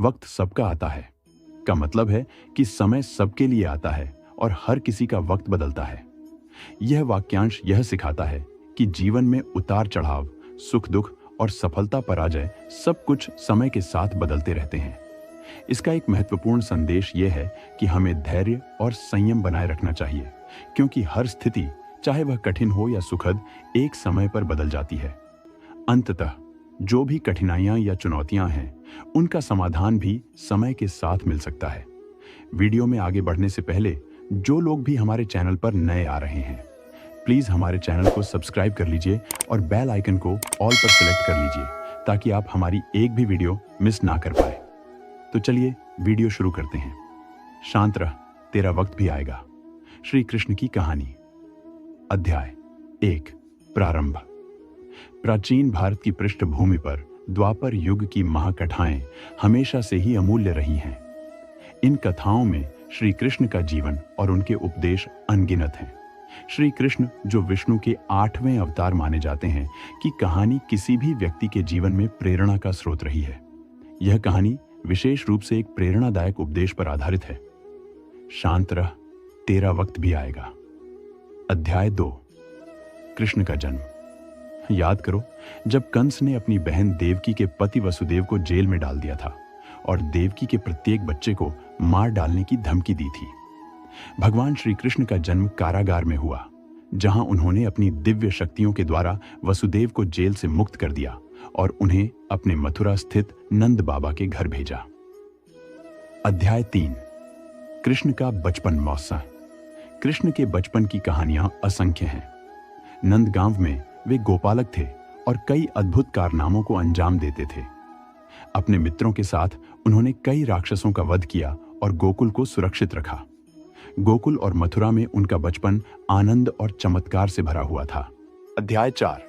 वक्त सबका आता है का मतलब है कि समय सबके लिए आता है और हर किसी का वक्त बदलता है। यह वाक्यांश यह सिखाता है कि जीवन में उतार चढ़ाव, सुख दुख और सफलता पराजय सब कुछ समय के साथ बदलते रहते हैं। इसका एक महत्वपूर्ण संदेश यह है कि हमें धैर्य और संयम बनाए रखना चाहिए, क्योंकि हर स्थिति, चाहे वह कठिन हो या सुखद, एक समय पर बदल जाती है। अंततः जो भी कठिनाइयां या चुनौतियां हैं, उनका समाधान भी समय के साथ मिल सकता है। वीडियो में आगे बढ़ने से पहले जो लोग भी हमारे चैनल पर नए आ रहे हैं, प्लीज हमारे चैनल को सब्सक्राइब कर लीजिए और बेल आइकन को ऑल पर सिलेक्ट कर लीजिए, ताकि आप हमारी एक भी वीडियो मिस ना कर पाए। तो चलिए वीडियो शुरू करते हैं। शांत रह, तेरा वक्त भी आएगा। श्री कृष्ण की कहानी, अध्याय 1, प्रारंभ। प्राचीन भारत की पृष्ठभूमि पर द्वापर युग की महाकथाएं हमेशा से ही अमूल्य रही हैं। इन कथाओं में श्री कृष्ण का जीवन और उनके उपदेश अनगिनत हैं। श्री कृष्ण, जो विष्णु के 8वें अवतार माने जाते हैं, की कहानी किसी भी व्यक्ति के जीवन में प्रेरणा का स्रोत रही है। यह कहानी विशेष रूप से एक प्रेरणादायक उपदेश पर आधारित है। शांत रह, तेरा वक्त भी आएगा। अध्याय 2, कृष्ण का जन्म। याद करो, जब कंस ने अपनी बहन देवकी के पति वसुदेव को जेल में डाल दिया था और देवकी के प्रत्येक बच्चे को मार डालने की धमकी दी थी। भगवान श्री कृष्ण का जन्म कारागार में हुआ, जहां उन्होंने अपनी दिव्य शक्तियों के द्वारा वसुदेव को जेल से मुक्त कर दिया और उन्हें अपने मथुरा स्थित नंद बाबा के घर भेजा। अध्याय 3, कृष्ण का बचपन मौसा। कृष्ण के बचपन की कहानियां असंख्य हैं। नंदगांव में वे गोपालक थे और कई अद्भुत कारनामों को अंजाम देते थे। अपने मित्रों के साथ उन्होंने कई राक्षसों का वध किया और गोकुल को सुरक्षित रखा। गोकुल और मथुरा में उनका बचपन आनंद और चमत्कार से भरा हुआ था। अध्याय 4,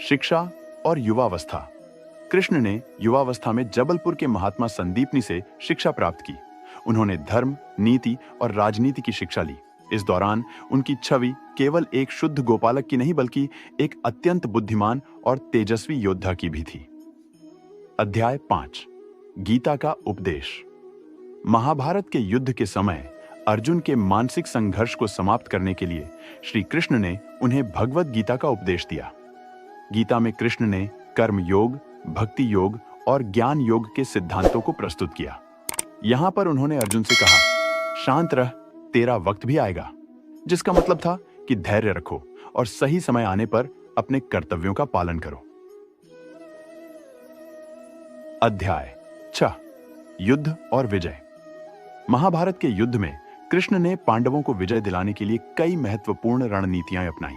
शिक्षा और युवावस्था। कृष्ण ने युवावस्था में जबलपुर के महात्मा संदीपनी से शिक्षा प्राप्त की। उन्होंने धर्म, नीति और राजनीति की शिक्षा ली। इस दौरान उनकी छवि केवल एक शुद्ध गोपालक की नहीं, बल्कि एक अत्यंत बुद्धिमान और तेजस्वी योद्धा की भी थी। अध्याय 5, गीता का उपदेश। महाभारत के युद्ध के समय अर्जुन के मानसिक संघर्ष को समाप्त करने के लिए श्री कृष्ण ने उन्हें भगवद गीता का उपदेश दिया। गीता में कृष्ण ने कर्म योग, भक्ति योग और ज्ञान योग के सिद्धांतों को प्रस्तुत किया। यहां पर उन्होंने अर्जुन से कहा, शांत रह, तेरा वक्त भी आएगा, जिसका मतलब था कि धैर्य रखो और सही समय आने पर अपने कर्तव्यों का पालन करो। अध्याय 6, युद्ध और विजय। महाभारत के युद्ध में कृष्ण ने पांडवों को विजय दिलाने के लिए कई महत्वपूर्ण रणनीतियां अपनाई।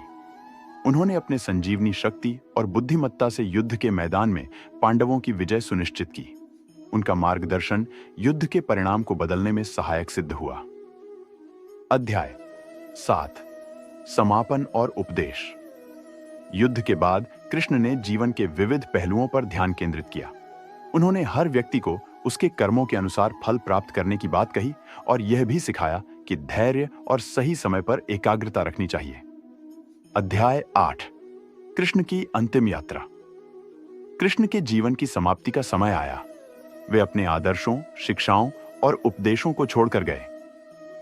उन्होंने अपने संजीवनी शक्ति और बुद्धिमत्ता से युद्ध के मैदान में पांडवों की विजय सुनिश्चित की। उनका मार्गदर्शन युद्ध के परिणाम को बदलने में सहायक सिद्ध हुआ। अध्याय 7, समापन और उपदेश। युद्ध के बाद कृष्ण ने जीवन के विविध पहलुओं पर ध्यान केंद्रित किया। उन्होंने हर व्यक्ति को उसके कर्मों के अनुसार फल प्राप्त करने की बात कही और यह भी सिखाया कि धैर्य और सही समय पर एकाग्रता रखनी चाहिए। अध्याय 8, कृष्ण की अंतिम यात्रा। कृष्ण के जीवन की समाप्ति का समय आया। वे अपने आदर्शों, शिक्षाओं और उपदेशों को छोड़कर गए।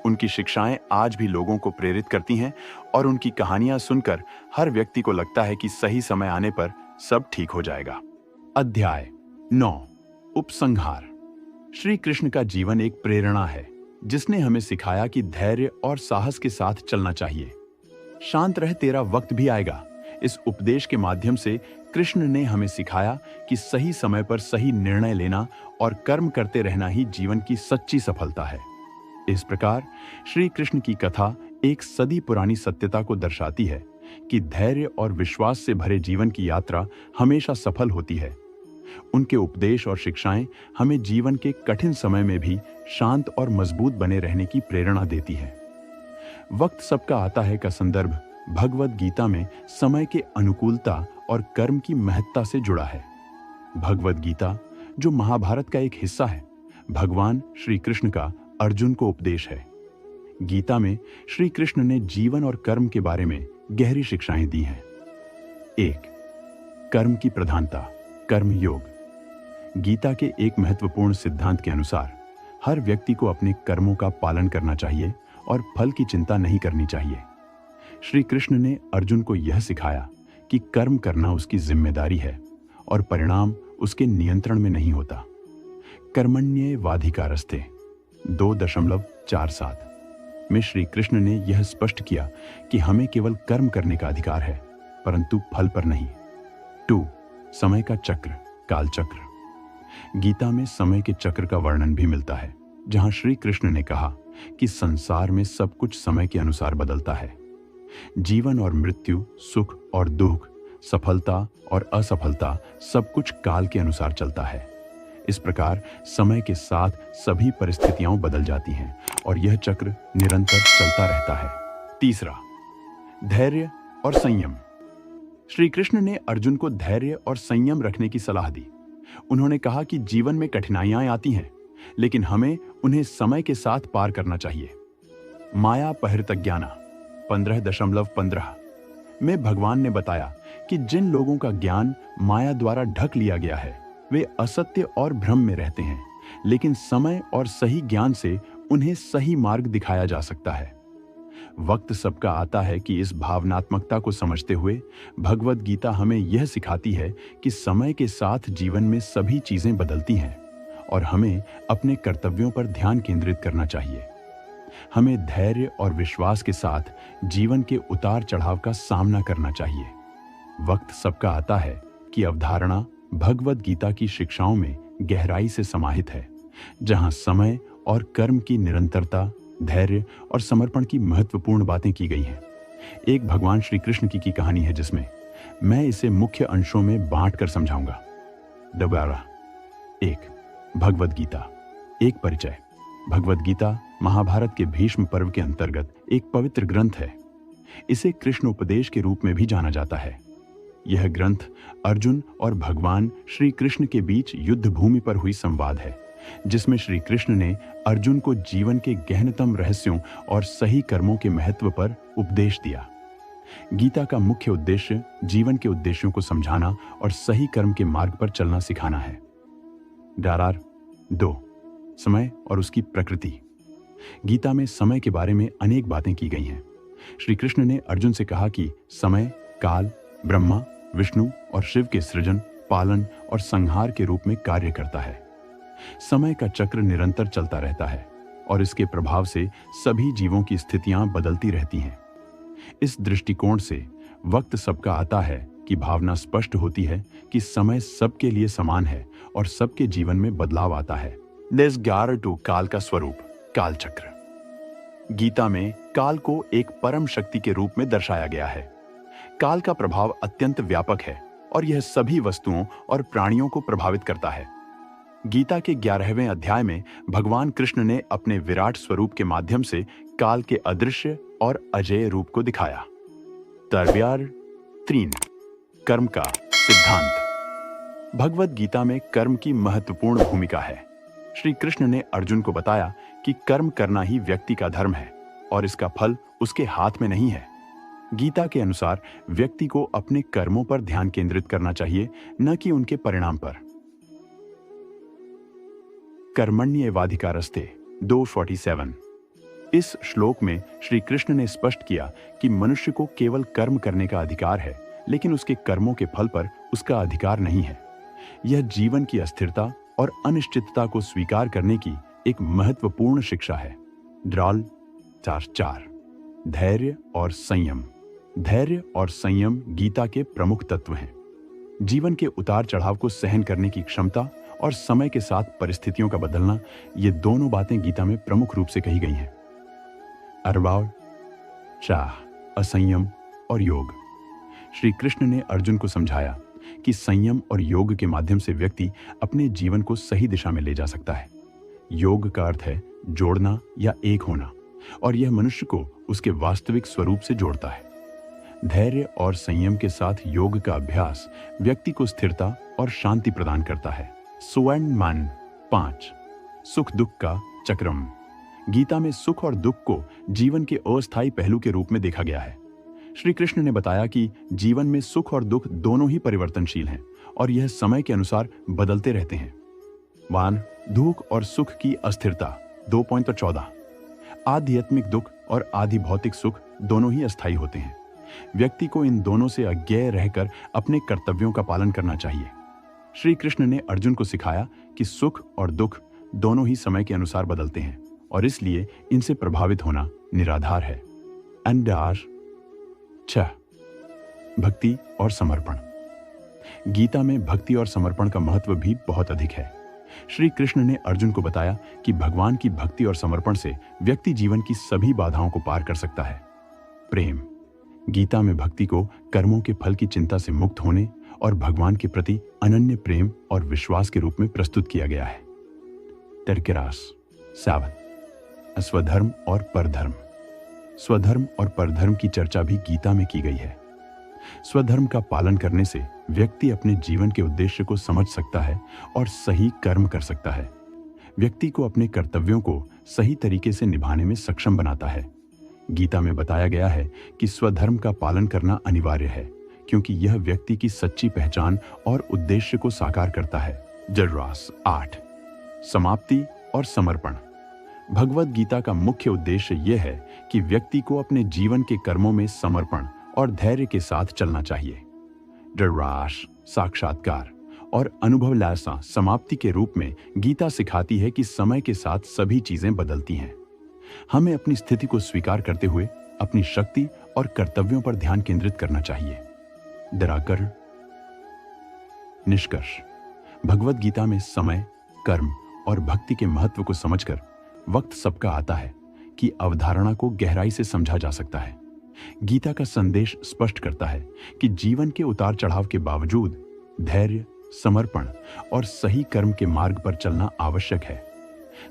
उनकी शिक्षाएं आज भी लोगों को प्रेरित करती हैं और उनकी कहानियां सुनकर हर व्यक्ति को लगता है कि सही समय आने पर सब ठीक हो जाएगा। अध्याय 9, उपसंहार। श्री कृष्ण का जीवन एक प्रेरणा है, जिसने हमें सिखाया कि धैर्य और साहस के साथ चलना चाहिए। शांत रह, तेरा वक्त भी आएगा। इस उपदेश के माध्यम से कृष्ण ने हमें सिखाया कि सही समय पर सही निर्णय लेना और कर्म करते रहना ही जीवन की सच्ची सफलता है। इस प्रकार श्री कृष्ण की कथा एक सदी पुरानी सत्यता को दर्शाती है कि धैर्य और विश्वास से भरे जीवन की यात्रा हमेशा सफल होती है। उनके उपदेश और शिक्षाएं हमें जीवन के कठिन समय में भी शांत और मजबूत बने रहने की प्रेरणा देती है। वक्त सबका आता है का संदर्भ भगवद गीता में समय के अनुकूलता और कर्म की महत्ता से जुड़ा है। भगवद गीता, जो महाभारत का एक हिस्सा है, भगवान श्री कृष्ण का अर्जुन को उपदेश है। गीता में श्री कृष्ण ने जीवन और कर्म के बारे में गहरी शिक्षाएं दी हैं। 1, कर्म की प्रधानता, कर्म योग। गीता के एक महत्वपूर्ण सिद्धांत के अनुसार हर व्यक्ति को अपने कर्मों का पालन करना चाहिए और फल की चिंता नहीं करनी चाहिए। श्री कृष्ण ने अर्जुन को यह सिखाया कि कर्म करना उसकी जिम्मेदारी है और परिणाम उसके नियंत्रण में नहीं होता। कर्मण्येवाधिकारस्ते 2.47 में श्री कृष्ण ने यह स्पष्ट किया कि हमें केवल कर्म करने का अधिकार है, परंतु फल पर नहीं। 2. समय का चक्र, काल चक्र। गीता में समय के चक्र का वर्णन भी मिलता है, जहां श्री कृष्ण ने कहा कि संसार में सब कुछ समय के अनुसार बदलता है। जीवन और मृत्यु, सुख और दुख, सफलता और असफलता सब कुछ काल के अनुसार चलता है। इस प्रकार समय के साथ सभी परिस्थितियां बदल जाती हैं और यह चक्र निरंतर चलता रहता है। 3. धैर्य और संयम। श्री कृष्ण ने अर्जुन को धैर्य और संयम रखने की सलाह दी। उन्होंने कहा कि जीवन में कठिनाइयां आती हैं, लेकिन हमें उन्हें समय के साथ पार करना चाहिए। माया परिहृतज्ञाना 15.15 में भगवान ने बताया कि जिन लोगों का ज्ञान माया द्वारा ढक लिया गया है वे असत्य और भ्रम में रहते हैं, लेकिन समय और सही ज्ञान से उन्हें सही मार्ग दिखाया जा सकता है। वक्त सबका आता है कि इस भावनात्मकता को समझते हुए भगवद गीता हमें यह सिखाती है कि समय के साथ जीवन में सभी चीजें बदलती हैं और हमें अपने कर्तव्यों पर ध्यान केंद्रित करना चाहिए। हमें धैर्य और विश्वास के साथ जीवन के उतार चढ़ाव का सामना करना चाहिए। वक्त सबका आता है कि अवधारणा भगवद गीता की शिक्षाओं में गहराई से समाहित है, जहां समय और कर्म की निरंतरता, धैर्य और समर्पण की महत्वपूर्ण बातें की गई हैं। एक भगवान श्री कृष्ण की कहानी है जिसमें मैं इसे मुख्य अंशों में बांट कर समझाऊंगा। दोबारा 1. भगवद गीता। एक परिचय। भगवद गीता महाभारत के भीष्म पर्व के अंतर्गत एक पवित्र ग्रंथ है। इसे कृष्ण उपदेश के रूप में भी जाना जाता है। यह ग्रंथ अर्जुन और भगवान श्री कृष्ण के बीच युद्ध भूमि पर हुई संवाद है, जिसमें श्री कृष्ण ने अर्जुन को जीवन के गहनतम रहस्यों और सही कर्मों के महत्व पर उपदेश दिया। गीता का मुख्य उद्देश्य जीवन के उद्देश्यों को समझाना और सही कर्म के मार्ग पर चलना सिखाना है। 2. समय और उसकी प्रकृति। गीता में समय के बारे में अनेक बातें की गई हैं। श्री कृष्ण ने अर्जुन से कहा कि समय काल, ब्रह्मा, विष्णु और शिव के सृजन, पालन और संहार के रूप में कार्य करता है। समय का चक्र निरंतर चलता रहता है और इसके प्रभाव से सभी जीवों की स्थितियां बदलती रहती हैं। इस दृष्टिकोण से वक्त सबका आता है की भावना स्पष्ट होती है कि समय सबके लिए समान है और सबके जीवन में बदलाव आता है। 2 काल का स्वरूप, काल चक्र। गीता में काल को एक परम शक्ति के रूप में दर्शाया गया है। काल का प्रभाव अत्यंत व्यापक है और यह सभी वस्तुओं और प्राणियों को प्रभावित करता है। गीता के 11वें अध्याय में भगवान कृष्ण ने अपने विराट स्वरूप के माध्यम से काल के अदृश्य और अजेय रूप को दिखाया। 3. कर्म का सिद्धांत। भगवद गीता में कर्म की महत्वपूर्ण भूमिका है। श्री कृष्ण ने अर्जुन को बताया कि कर्म करना ही व्यक्ति का धर्म है और इसका फल उसके हाथ में नहीं है। गीता के अनुसार व्यक्ति को अपने कर्मों पर ध्यान केंद्रित करना चाहिए, न कि उनके परिणाम पर। कर्मण्येवाधिकारस्ते 2:47। इस श्लोक में श्री कृष्ण ने स्पष्ट किया कि मनुष्य को केवल कर्म करने का अधिकार है, लेकिन उसके कर्मों के फल पर उसका अधिकार नहीं है। यह जीवन की अस्थिरता और अनिश्चितता को स्वीकार करने की एक महत्वपूर्ण शिक्षा है। 4. धैर्य और संयम। धैर्य और संयम गीता के प्रमुख तत्व हैं। जीवन के उतार चढ़ाव को सहन करने की क्षमता और समय के साथ परिस्थितियों का बदलना, ये दोनों बातें गीता में प्रमुख रूप से कही गई हैं। 4. असंयम और योग। श्री कृष्ण ने अर्जुन को समझाया कि संयम और योग के माध्यम से व्यक्ति अपने जीवन को सही दिशा में ले जा सकता है। योग का अर्थ है जोड़ना या एक होना, और यह मनुष्य को उसके वास्तविक स्वरूप से जोड़ता है। धैर्य और संयम के साथ योग का अभ्यास व्यक्ति को स्थिरता और शांति प्रदान करता है। स्वर्ण मान 5. सुख दुख का चक्रम। गीता में सुख और दुख को जीवन के अस्थायी पहलू के रूप में देखा गया है। श्री कृष्ण ने बताया कि जीवन में सुख और दुख दोनों ही परिवर्तनशील हैं और यह समय के अनुसार बदलते रहते हैं। मान दुख और सुख की अस्थिरता 2.14। आध्यात्मिक दुख और आदि भौतिक सुख दोनों ही अस्थायी होते हैं। व्यक्ति को इन दोनों से अज्ञेय रहकर अपने कर्तव्यों का पालन करना चाहिए। श्री कृष्ण ने अर्जुन को सिखाया कि सुख और दुख दोनों ही समय के अनुसार बदलते हैं और इसलिए इनसे प्रभावित होना निराधार है। अंडार 6 भक्ति और समर्पण। गीता में भक्ति और समर्पण का महत्व भी बहुत अधिक है। श्री कृष्ण ने अर्जुन को बताया कि भगवान की भक्ति और समर्पण से व्यक्ति जीवन की सभी बाधाओं को पार कर सकता है। प्रेम। गीता में भक्ति को कर्मों के फल की चिंता से मुक्त होने और भगवान के प्रति अनन्य प्रेम और विश्वास के रूप में प्रस्तुत किया गया है। टर्केरास 7 स्वधर्म और परधर्म। स्वधर्म और परधर्म की चर्चा भी गीता में की गई है। स्वधर्म का पालन करने से व्यक्ति अपने जीवन के उद्देश्य को समझ सकता है और सही कर्म कर सकता है। व्यक्ति को अपने कर्तव्यों को सही तरीके से निभाने में सक्षम बनाता है। गीता में बताया गया है कि स्वधर्म का पालन करना अनिवार्य है, क्योंकि यह व्यक्ति की सच्ची पहचान और उद्देश्य को साकार करता है। जर्रास 8 समाप्ति और समर्पण। भगवद गीता का मुख्य उद्देश्य यह है कि व्यक्ति को अपने जीवन के कर्मों में समर्पण और धैर्य के साथ चलना चाहिए। डराश साक्षात्कार और अनुभव लासा समाप्ति के रूप में गीता सिखाती है कि समय के साथ सभी चीजें बदलती हैं। हमें अपनी स्थिति को स्वीकार करते हुए अपनी शक्ति और कर्तव्यों पर ध्यान केंद्रित करना चाहिए। डराकर निष्कर्ष। भगवद गीता में समय, कर्म और भक्ति के महत्व को समझकर वक्त सबका आता है कि अवधारणा को गहराई से समझा जा सकता है। गीता का संदेश स्पष्ट करता है कि जीवन के उतार चढ़ाव के बावजूद धैर्य, समर्पण और सही कर्म के मार्ग पर चलना आवश्यक है।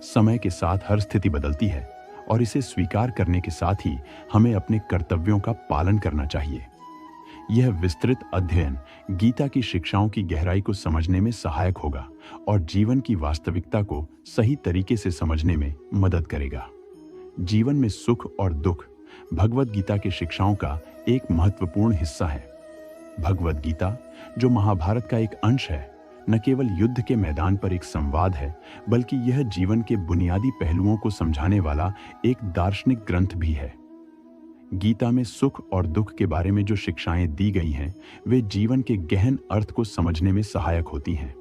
समय के साथ हर स्थिति बदलती है और इसे स्वीकार करने के साथ ही हमें अपने कर्तव्यों का पालन करना चाहिए। यह विस्तृत अध्ययन गीता की शिक्षाओं की गहराई को समझने में सहायक होगा और जीवन की वास्तविकता को सही तरीके से समझने में मदद करेगा। जीवन में सुख और दुख भगवद गीता की शिक्षाओं का एक महत्वपूर्ण हिस्सा है। भगवद गीता, जो महाभारत का एक अंश है, न केवल युद्ध के मैदान पर एक संवाद है, बल्कि यह जीवन के बुनियादी पहलुओं को समझाने वाला एक दार्शनिक ग्रंथ भी है। गीता में सुख और दुख के बारे में जो शिक्षाएं दी गई हैं, वे जीवन के गहन अर्थ को समझने में सहायक होती हैं।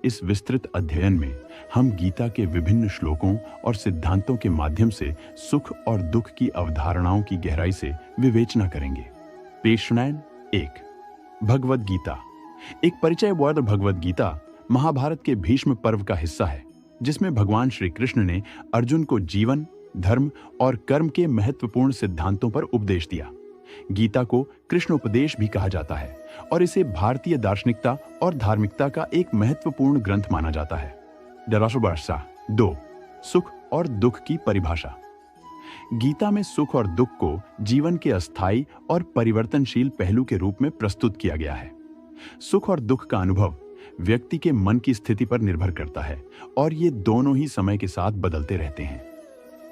इस विस्तृत अध्ययन में हम गीता के विभिन्न श्लोकों और सिद्धांतों के माध्यम से सुख और दुख की अवधारणाओं की गहराई से विवेचना करेंगे। पेशनैन 1 भगवद गीता। एक परिचय वर्ध भगवद गीता महाभारत के भीष्म पर्व का हिस्सा है, जिसमें भगवान श्री कृष्ण ने अर्जुन को जीवन, धर्म और कर्म के महत्वपूर्ण सिद्धांतों पर उपदेश दिया। गीता को कृष्ण उपदेश भी कहा जाता है और इसे भारतीय दार्शनिकता और धार्मिकता का एक महत्वपूर्ण ग्रंथ माना जाता है। डराशुबार्सा 2 सुख और दुख की परिभाषा। गीता में सुख और दुख को जीवन के अस्थायी और परिवर्तनशील पहलू के रूप में प्रस्तुत किया गया है। सुख और दुख का अनुभव व्यक्ति के मन की स्थिति पर निर्भर करता है और ये दोनों ही समय के साथ बदलते रहते हैं।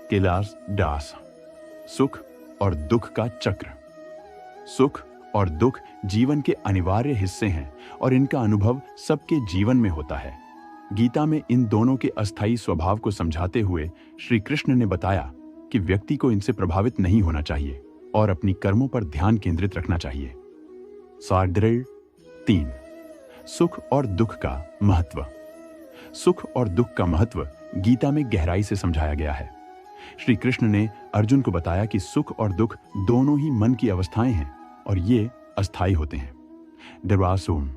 कैलाश दास सुख और दुख का चक्र। सुख और दुख जीवन के अनिवार्य हिस्से हैं और इनका अनुभव सबके जीवन में होता है। गीता में इन दोनों के अस्थायी स्वभाव को समझाते हुए श्री कृष्ण ने बताया कि व्यक्ति को इनसे प्रभावित नहीं होना चाहिए और अपनी कर्मों पर ध्यान केंद्रित रखना चाहिए। सार्द्रेल 3 सुख और दुख का महत्व। सुख और दुख का महत्व गीता में गहराई से समझाया गया है। श्री कृष्ण ने अर्जुन को बताया कि सुख और दुख दोनों ही मन की अवस्थाएं हैं और ये अस्थायी होते हैं। डरासून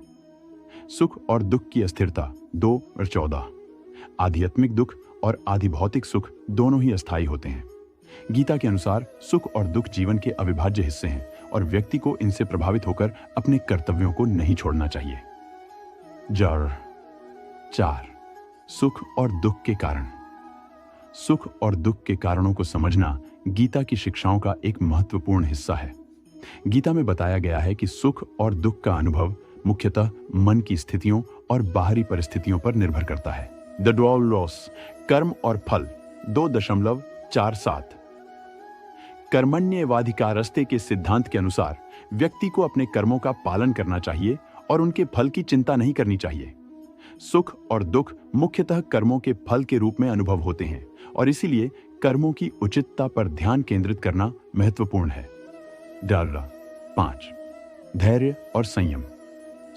सुख और दुख की अस्थिरता 2 और 14। आध्यात्मिक दुख और आदि भौतिक सुख दोनों ही अस्थायी होते हैं। गीता के अनुसार सुख और दुख जीवन के अविभाज्य हिस्से हैं और व्यक्ति को इनसे प्रभावित होकर अपने कर्तव्यों को नहीं छोड़ना चाहिए। जर 4 सुख और दुख के कारण। सुख और दुख के कारणों को समझना गीता की शिक्षाओं का एक महत्वपूर्ण हिस्सा है। गीता में बताया गया है कि सुख और दुख का अनुभव मुख्यतः मन की स्थितियों और बाहरी परिस्थितियों पर निर्भर करता है। द डोलॉस कर्म और फल 2.47। कर्मण्येवाधिकारस्ते के सिद्धांत के अनुसार व्यक्ति को अपने कर्मों का पालन करना चाहिए और उनके फल की चिंता नहीं करनी चाहिए। सुख और दुख मुख्यतः कर्मों के फल के रूप में अनुभव होते हैं और इसीलिए कर्मों की उचितता पर ध्यान केंद्रित करना महत्वपूर्ण है। डालरा 5 धैर्य और संयम।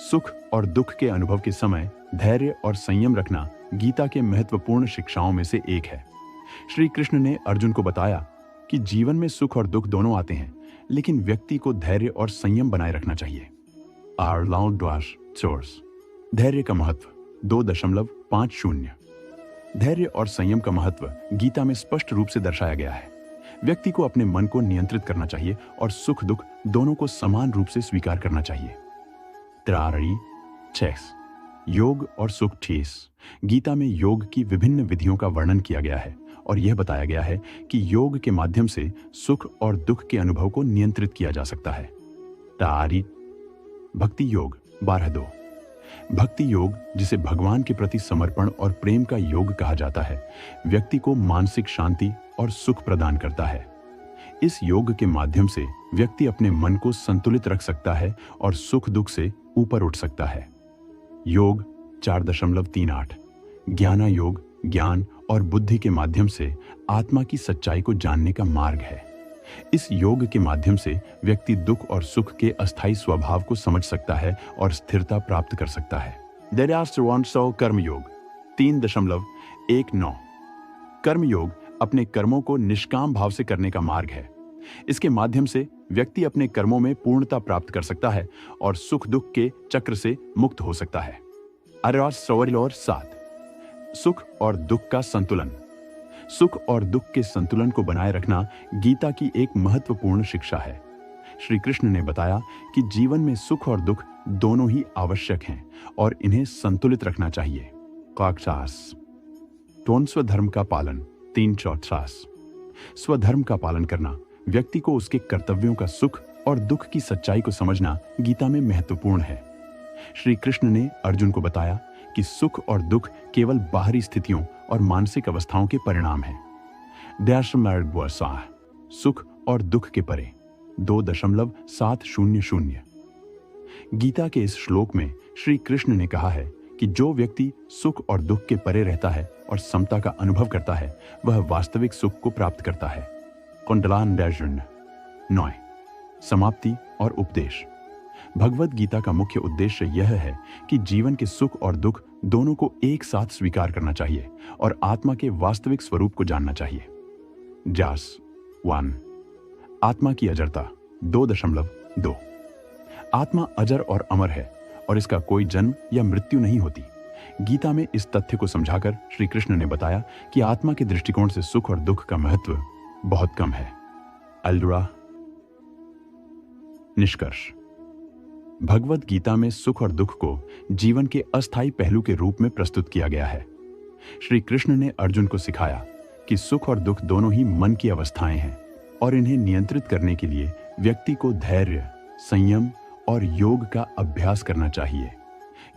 सुख और दुख के अनुभव के समय धैर्य और संयम रखना गीता के महत्वपूर्ण शिक्षाओं में से एक है। श्री कृष्ण ने अर्जुन को बताया कि जीवन में सुख और दुख दोनों आते हैं, लेकिन व्यक्ति को धैर्य और संयम बनाए रखना चाहिए। धैर्य का महत्व 2.50। धैर्य और संयम का महत्व गीता में स्पष्ट रूप से दर्शाया गया है। व्यक्ति को अपने मन को नियंत्रित करना चाहिए और सुख दुख दोनों को समान रूप से स्वीकार करना चाहिए। योग और सुख ठेस। गीता में योग की विभिन्न विधियों का वर्णन किया गया है और यह बताया गया है कि योग के माध्यम से सुख और दुख के अनुभव को नियंत्रित किया जा सकता है। भक्ति योग 12.2। भक्ति योग, जिसे भगवान के प्रति समर्पण और प्रेम का योग कहा जाता है, व्यक्ति को मानसिक शांति और सुख प्रदान करता है। इस योग के माध्यम से व्यक्ति अपने मन को संतुलित रख सकता है और सुख दुख से ऊपर उठ सकता है। योग 4.38। ज्ञाना योग ज्ञान और बुद्धि के माध्यम से आत्मा की सच्चाई को जानने का मार्ग है। इस योग के माध्यम से व्यक्ति दुख और सुख के अस्थायी स्वभाव को समझ सकता है और स्थिरता प्राप्त कर सकता है। कर्मयोग 3.19। कर्मयोग अपने कर्मों को निष्काम भाव से करने का मार्ग है। इसके माध्यम से व्यक्ति अपने कर्मों में पूर्णता प्राप्त कर सकता है और सुख दुख के चक्र से मुक्त हो सकता है। 7 सुख और दुख का संतुलन। सुख और दुख के संतुलन को बनाए रखना गीता की एक महत्वपूर्ण शिक्षा है। श्री कृष्ण ने बताया कि जीवन में सुख और दुख दोनों ही आवश्यक हैं और इन्हें संतुलित रखना चाहिए। स्वधर्म का पालन 3.4। स्वधर्म का पालन करना व्यक्ति को उसके कर्तव्यों का सुख और दुख की सच्चाई को समझना गीता में महत्वपूर्ण है। श्री कृष्ण ने अर्जुन को बताया कि सुख और दुख केवल बाहरी स्थितियों और मानसिक अवस्थाओं के परिणाम हैं। सुख और दुख के परे 2.700। गीता के इस श्लोक में श्री कृष्ण ने कहा है कि जो व्यक्ति सुख और दुख के परे रहता है और समता का अनुभव करता है, वह वास्तविक सुख को प्राप्त करता है। 9 समाप्ति और उपदेश। भगवद गीता का मुख्य उद्देश्य यह है कि जीवन के सुख और दुख दोनों को एक साथ स्वीकार करना चाहिए और आत्मा के वास्तविक स्वरूप को जानना चाहिए। 1 आत्मा की अजरता 2.2। आत्मा अजर और अमर है और इसका कोई जन्म या मृत्यु नहीं होती। गीता में इस तथ्य को समझाकर श्री कृष्ण ने बताया कि आत्मा के दृष्टिकोण से सुख और दुख का महत्व बहुत कम है। निष्कर्ष। भगवद गीता में सुख और दुख को जीवन के अस्थायी पहलू के रूप में प्रस्तुत किया गया है। श्री कृष्ण ने अर्जुन को सिखाया कि सुख और दुख दोनों ही मन की अवस्थाएं हैं और इन्हें नियंत्रित करने के लिए व्यक्ति को धैर्य, संयम और योग का अभ्यास करना चाहिए।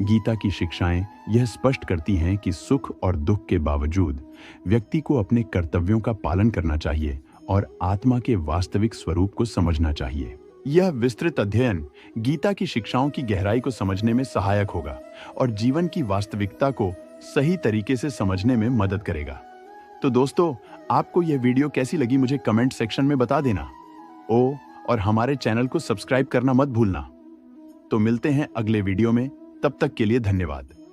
गीता की शिक्षाएं यह स्पष्ट करती हैं कि सुख और दुख के बावजूद व्यक्ति को अपने कर्तव्यों का पालन करना चाहिए और आत्मा के वास्तविक स्वरूप को समझना चाहिए। यह विस्तृत अध्ययन गीता की शिक्षाओं की गहराई को समझने में सहायक होगा और जीवन की वास्तविकता को सही तरीके से समझने में मदद करेगा। तो दोस्तों, आपको यह वीडियो कैसी लगी मुझे कमेंट सेक्शन में बता देना। और हमारे चैनल को सब्सक्राइब करना मत भूलना। तो मिलते हैं अगले वीडियो में, तब तक के लिए धन्यवाद।